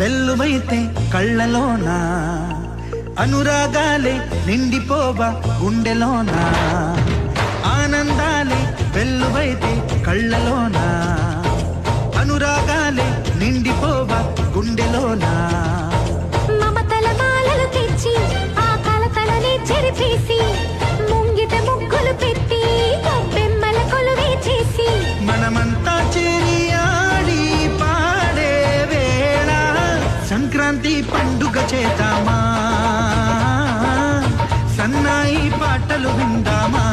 వెల్లువైతే కళ్ళలోన అనురాగాలే నిండిపోవా గుండెలోన ఆనందాలే వెల్లువైతే కళ్ళలోన అనురాగాలే నిండిపోవా గుండెలోన మమతల మాలలు తెచ్చి ఆ కలతలని చెరిపేసి ముంగిట ముగ్గులు పెట్టి బెమ్మల కొలువే చేసి మనమంతా చేరి ఆడి పాడే వేళ సంక్రాంతి పండుగ చేద్దామా సన్నాయి పాటలు విందామా